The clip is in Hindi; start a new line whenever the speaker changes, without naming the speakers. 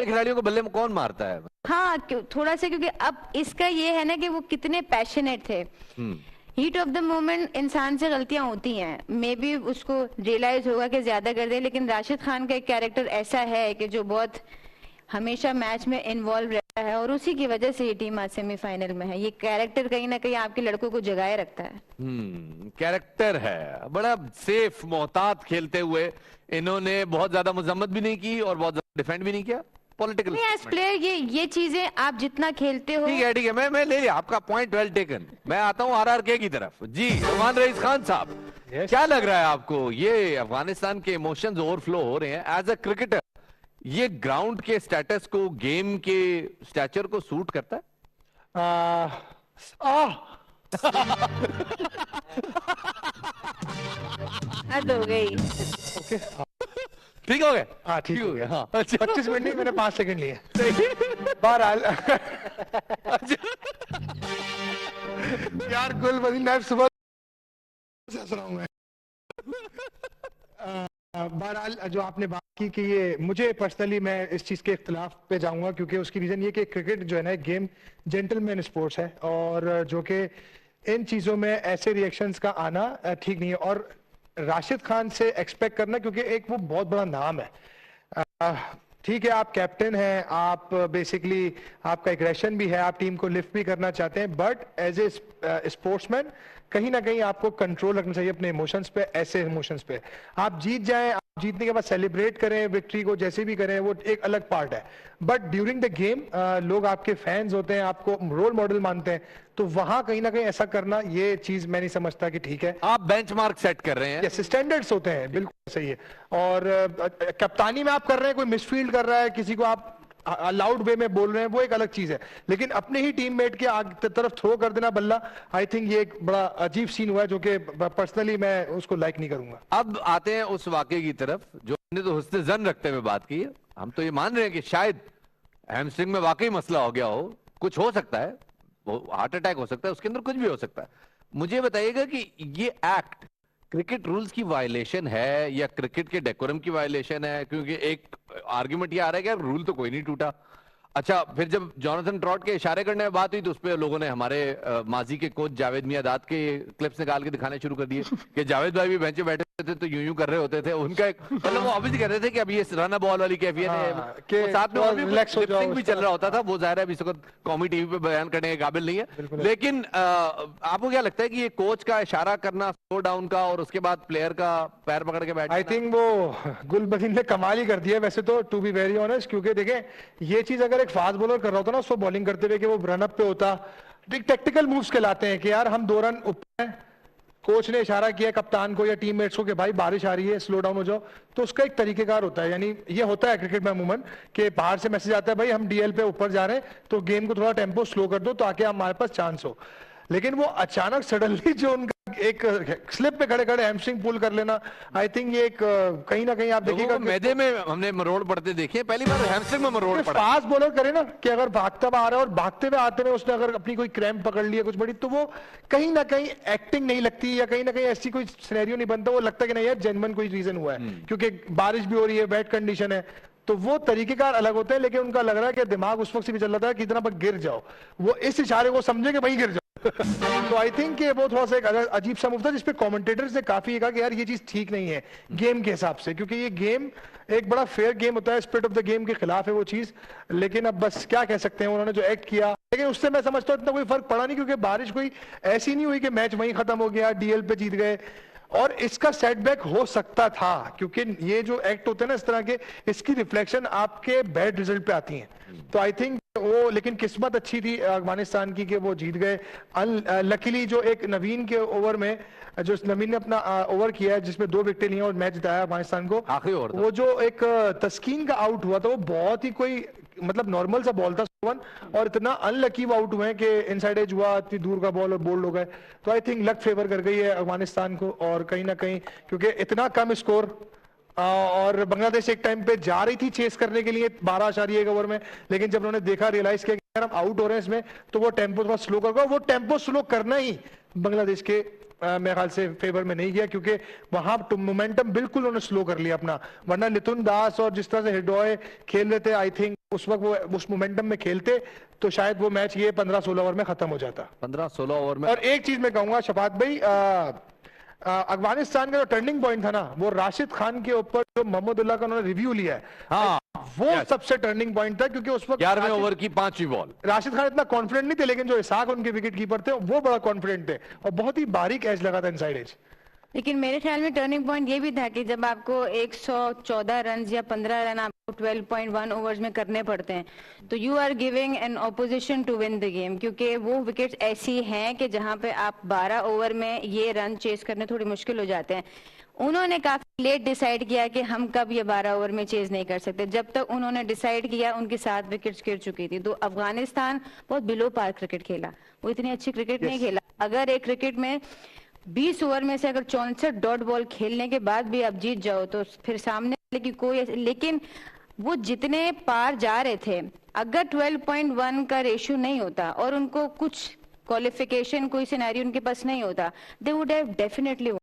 खिलाड़ियों को बल्ले में कौन मारता है?
हाँ थोड़ा सा, क्योंकि अब इसका ये है ना कि वो कितने पैशनेट थे। हीट ऑफ द मोमेंट इंसान से गलतियां होती हैं, मे बी उसको रियलाइज होगा कि ज्यादा कर दे, लेकिन राशिद खान का एक कैरेक्टर ऐसा है कि जो बहुत हमेशा मैच में इन्वॉल्व रहता है और उसी की वजह से ये टीम आज सेमीफाइनल में है। ये कैरेक्टर कहीं ना कहीं आपके लड़कों को जगाए रखता है।
कैरेक्टर है, बड़ा सेफ मोहतात खेलते हुए इन्होंने बहुत ज्यादा मजम्मत भी नहीं की और बहुत ज्यादा डिफेंड भी नहीं किया। पॉलिटिकल
एज प्लेयर ये चीजें आप जितना खेलते हो।
ठीक है, मैं ले लिया आपका पॉइंट, वेल टेकन। मैं आता हूं आरआरके की तरफ। जी अफगान रईस खान साहब, क्या लग रहा है आपको, ये अफगानिस्तान के इमोशंस ओवरफ्लो हो रहे हैं एज अ क्रिकेटर, ये ग्राउंड के स्टेटस को, गेम के स्टैचर को सूट करता है?
हद हो गई।
ओके
ठीक हो गया?
हाँ ठीक हो गया। हाँ
अच्छा
25 मिनट नहीं, मैंने 5 सेकंड लिए। बहरहाल यार गुलबदीन नाइफ सुबह से हंस रहा हूं मैं। बहरहाल जो आपने बात की कि ये, मुझे पर्सनली मैं इस चीज के इख्तिलाफ पे जाऊंगा, क्योंकि उसकी रीजन ये कि क्रिकेट जो है ना गेम जेंटलमैन स्पोर्ट्स है, और जो कि इन चीजों में ऐसे रिएक्शंस का आना ठीक नहीं है। और राशिद खान से एक्सपेक्ट करना, क्योंकि एक वो बहुत बड़ा नाम है, ठीक है आप कैप्टन हैं, आप बेसिकली आपका एग्रेशन भी है, आप टीम को लिफ्ट भी करना चाहते हैं, बट एज ए स्पोर्ट्समैन कहीं ना कहीं आपको कंट्रोल रखना चाहिए अपने इमोशंस पे। ऐसे इमोशंस पे आप जीत जाएं, आप जीतने के बाद सेलिब्रेट करें विक्ट्री को, जैसे भी करें, वो एक अलग पार्ट है, बट ड्यूरिंग द गेम लोग आपके फैंस होते हैं, आपको रोल मॉडल मानते हैं, तो वहां कहीं ना कहीं ऐसा करना, ये चीज मैं नहीं समझता कि ठीक है।
आप बेंचमार्क सेट कर रहे हैं।
यस, स्टैंडर्ड्स होते हैं, बिल्कुल सही है। और कप्तानी में आप कर रहे हैं, कोई मिसफील्ड कर रहा है, किसी को आप लाउड वे में बोल रहे हैं, वो एक अलग चीज है, लेकिन अपने ही टीममेट के आगे तरफ थ्रो कर देना बल्ला, आई थिंक ये एक बड़ा अजीब सीन हुआ है, जो कि पर्सनली मैं उसको लाइक नहीं करूंगा।
अब आते हैं उस वाकये की तरफ जो हमने तो हुस्न जन रखते हुए बात की है। हम तो ये मान रहे हैं कि शायद हैमस्ट्रिंग में वाकई मसला हो गया हो, कुछ हो सकता है, वो हार्ट अटैक हो सकता है, उसके अंदर कुछ भी हो सकता है। मुझे बताइएगा कि ये एक्ट क्रिकेट रूल्स की वायलेशन है या क्रिकेट के डेकोरम की वायलेशन है? क्योंकि एक आर्गुमेंट ये आ रहा है कि रूल तो कोई नहीं टूटा। अच्छा, फिर जब जॉनथन ट्रॉट के इशारे करने में बात हुई तो उस पर लोगों ने हमारे माजी के कोच जावेद मियादाद के क्लिप्स निकाल के दिखाने शुरू कर दिए कि जावेद भाई भी बेंच पे बैठे थे तो यूं कर रहे होते थे। उनका एक मतलब वो अभी कह रहे थे कि अब ये रन बॉल वाली कैफियत है, साथ में और भी लिपसिंग भी चल रहा होता था। वो जाहिर है इस वक्त कौमी टीवी पे बयान करने के काबिल नहीं है, लेकिन आपको क्या लगता है कि ये कोच का इशारा करना स्लो डाउन का और उसके बाद प्लेयर का पैर पकड़ के बैठना,
आई थिंक वो गुलबदीन ने कमाल ही कर दिया वैसे तो, टू बी वेरी ऑनेस्ट, क्योंकि देखें ये चीज अगर एक फास्ट बॉलर कर रहा होता ना उसको बॉलिंग करते हुए कि वो रन अप पे होता, टेक्टिकल मूव्स कहलाते हैं कि यार हम 2 रन ऊपर हैं, कोच ने इशारा किया कप्तान को या टीममेट्स को कि भाई बारिश आ रही है स्लो डाउन हो जाओ, तो उसका एक तरीकेकार होता है। यानी ये होता है क्रिकेट में अमूमन कि बाहर से मैसेज आता है भाई हम डीएल पे ऊपर जा रहे हैं तो गेम को थोड़ा टेम्पो स्लो कर दो ताकि हमारे पास चांस हो। लेकिन वो अचानक सडनली जो उनका एक स्लिप पे खड़े खड़े हैमस्ट्रिंग पुल कर लेना, आई थिंक ये एक कहीं ना कहीं आप देखिएगा
मैदे में हमने मरोड़ पड़ते देखे, पहली बार हैमस्ट्रिंग में मरोड़ पड़ा।
फास्ट बॉलर करे ना कि अगर भागता हुआ आ रहा है और भागते हुए आते हुए उसने अगर अपनी कोई क्रैम्प पकड़ लिया कुछ बड़ी, तो वो कहीं ना कहीं एक्टिंग नहीं लगती या कहीं ना कहीं ऐसी कोई सिनेरियो नहीं बनता, वो लगता है कि नहीं यार जेन्युइन कोई रीजन हुआ है, क्योंकि बारिश भी हो रही है, वेट कंडीशन है, तो वो तरीकेकार अलग होते हैं। लेकिन उनका लग रहा है कि दिमाग उस वक्त से भी चल रहा था कि इतना पर गिर जाओ, वो इस इशारे को समझे कि भाई गिर जाओ। तो आई थिंक वो थोड़ा सा एक अजीब सा मूव था जिसपे कमेंटेटर्स ने काफी कहा कि यार ये चीज ठीक नहीं है गेम के हिसाब से, क्योंकि ये गेम एक बड़ा फेयर गेम होता है, स्पिरिट ऑफ द गेम के खिलाफ है वो चीज। लेकिन अब बस क्या कह सकते हैं, उन्होंने जो एक्ट किया, लेकिन उससे मैं समझता हूँ इतना कोई फर्क पड़ा नहीं, क्योंकि बारिश कोई ऐसी नहीं हुई कि मैच वहीं खत्म हो गया, डीएल पे जीत गए, और इसका सेटबैक हो सकता था, क्योंकि ये जो एक्ट होते हैं ना इस तरह के, इसकी रिफ्लेक्शन आपके बैड रिजल्ट पे आती है। तो आई थिंक वो, लेकिन किस्मत अच्छी थी अफगानिस्तान की कि वो जीत गए। लकीली जो एक नवीन के ओवर में जो नवीन ने अपना ओवर किया है जिसमें 2 विकेट लिए और मैच जिताया अफगानिस्तान को,
आखिरी ओवर
वो जो एक तस्कीन का आउट हुआ था वो बहुत ही कोई मतलब नॉर्मल सा बॉल था, और इतना अनलकी वो आउट हुए कि इनसाइड एज हुआ, इतनी दूर का बॉल और बोल्ड हो गए। तो आई थिंक लक फेवर कर गई है अफगानिस्तान को, और कहीं ना कहीं क्योंकि इतना कम स्कोर और बांग्लादेश एक टाइम पे जा रही थी चेस करने के लिए 12.1 ओवर में, लेकिन जब उन्होंने देखा, रियलाइज किया कि यार हम आउट हो रहे हैं इसमें, तो वो टेम्पो थोड़ा स्लो कर गया। वो टेम्पो स्लो करना ही बांग्लादेश के मेरे ख्याल से फेवर में नहीं गया, क्योंकि वहां मोमेंटम बिल्कुल उन्होंने स्लो कर लिया अपना। वरना लिथुन दास और जिस तरह से हिडोय खेल रहे थे, आई थिंक उस वक्त वो उस मोमेंटम में खेलते तो शायद वो मैच ये 15-16 ओवर में खत्म हो जाता।
15-16 ओवर में।
और एक चीज मैं कहूंगा शफात भाई, अफगानिस्तान का जो टर्निंग पॉइंट था ना, वो राशिद खान के ऊपर जो मोहम्मदुल्लाह का उन्होंने रिव्यू लिया है,
हाँ,
वो सबसे टर्निंग पॉइंट था, क्योंकि उस वक्त
11वें ओवर की 5वीं बॉल
राशिद खान इतना कॉन्फिडेंट नहीं थे, लेकिन जो इसाक उनके विकेट कीपर थे वो बड़ा कॉन्फिडेंट थे और बहुत ही बारीक एज लगा था इनसाइड एज।
लेकिन मेरे ख्याल में टर्निंग पॉइंट ये भी था कि जब आपको 114 रन या 15 रन आपको 12.1 ओवर्स में करने पड़ते हैं, तो you are giving an opposition to win the game, क्योंकि वो विकेट्स ऐसी हैं कि जहां पे आप 12 ओवर में ये रन चेस करने थोड़ी मुश्किल हो जाते हैं। उन्होंने काफी लेट डिसाइड किया कि हम कब ये 12 ओवर में चेज नहीं कर सकते। जब तक उन्होंने डिसाइड किया उनकी 7 विकेट्स गिर चुकी थी। तो अफगानिस्तान बहुत बिलो पार क्रिकेट खेला, वो इतनी अच्छी क्रिकेट नहीं खेला। अगर एक क्रिकेट में 20 ओवर में से अगर 64 डॉट बॉल खेलने के बाद भी आप जीत जाओ तो फिर सामने वाले की कोई, लेकिन वो जितने पार जा रहे थे, अगर 12.1 का रेशियो नहीं होता और उनको कुछ क्वालिफिकेशन कोई सिनेरियो उनके पास नहीं होता, दे वुड हैव डेफिनेटली